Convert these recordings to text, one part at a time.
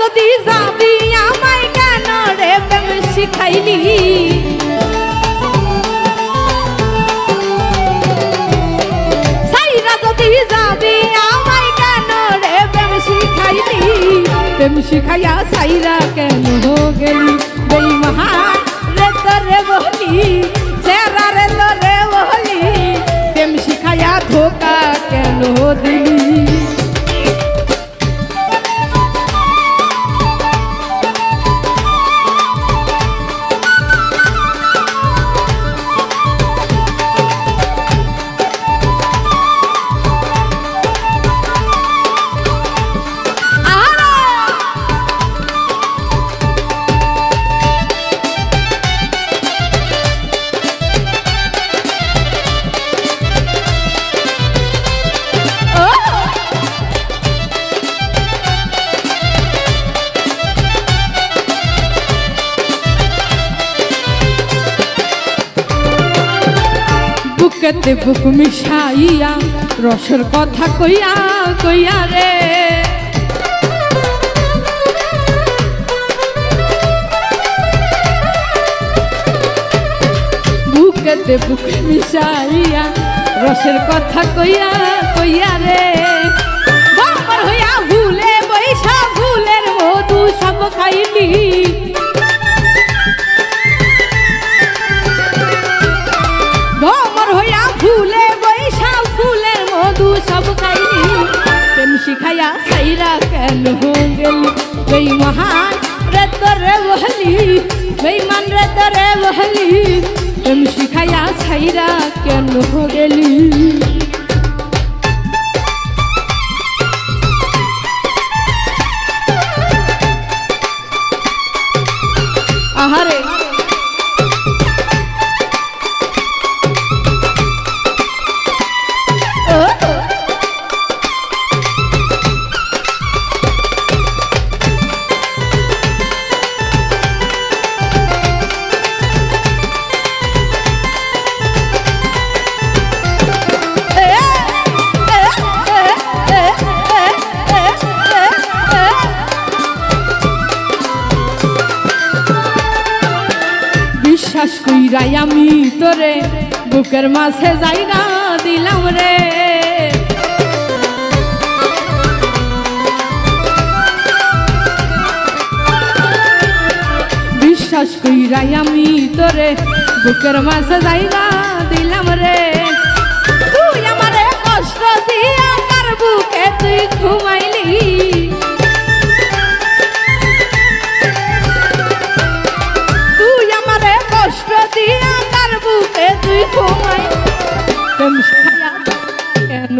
যদি যাবি আমায় কেন রে প্রেম শিখাইলি সাইরা যদি যাবি আমায় কেন রে প্রেম শিখাইলি প্রেম শিখাইয়া সাইরা কেন গেলি বেঈমান রে তোরে বলি চেরা রে তোরে বলি প্রেম শিখাইয়া ধোকা কেন দিলি বুকেতে বুক মিশাইয়া রসের কথা কইয়া কইয়া রে বুকেতে বুক মিশাইয়া রসের কথা কইয়া কইয়া রে বাবার হইয়া ভুলে বৈশা ফুলের মধু সব খাইলি ফুলে বৈশা ফুলের মধু সব খাইলি প্রেম শিখাইয়া সাইরা কেন গেলি বেঈমান রে তোরে বলি বেঈমান রে তোরে বলি প্রেম শিখাইয়া সাইরা কেন গেলি আহারে বিশ্বাস কইরাই আমি তোরে বুকের মাঝে জায়গা দিলাম রে বিশ্বাস কইরাই আমি তোরে বুকের মাঝে জায়গা দিলাম রে তুই আমারে কষ্ট দিয়া কার বুকে তুই ঘুমাইলি কষ্ট দিয়া তার বুকে তুই ঘুমাই প্রেম শিখাইয়া কেন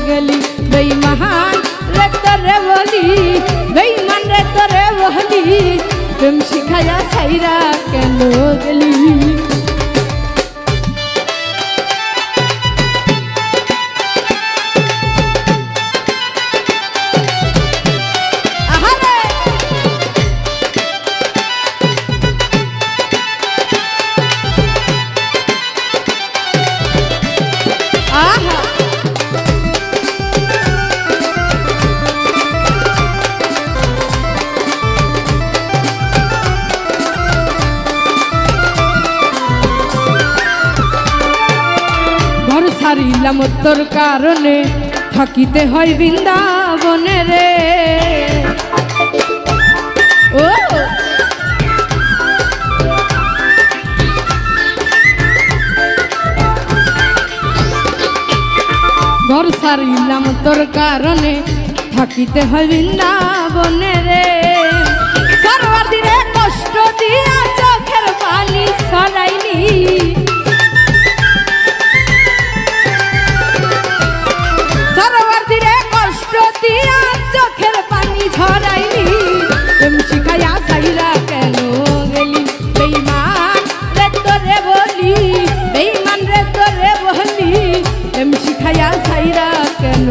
গেলি বেঈমান রে তোরে বলি বেঈমান রে তোরে বলি প্রেম শিখাইয়া সাইরা কেন গেলি হারিলাম তোর কারণে থাকিতে হয় বৃন্দাবনে রে ও ঘর ছাড়িলাম তোর কারণে থাকিতে হয় বৃন্দাবনে রে সর্বদিনে কষ্ট দিয়া চোখের পানি ছড়াইলি সর্বদিনে কষ্ট দিয়া চোখের পানি ঝরাইলি প্রেম শিখাইয়া সাইরা কেন গেলি বেঈমান রে তোরে বলি বেঈমান রে তোরে বলি প্রেম শিখাইয়া সাইরা কেন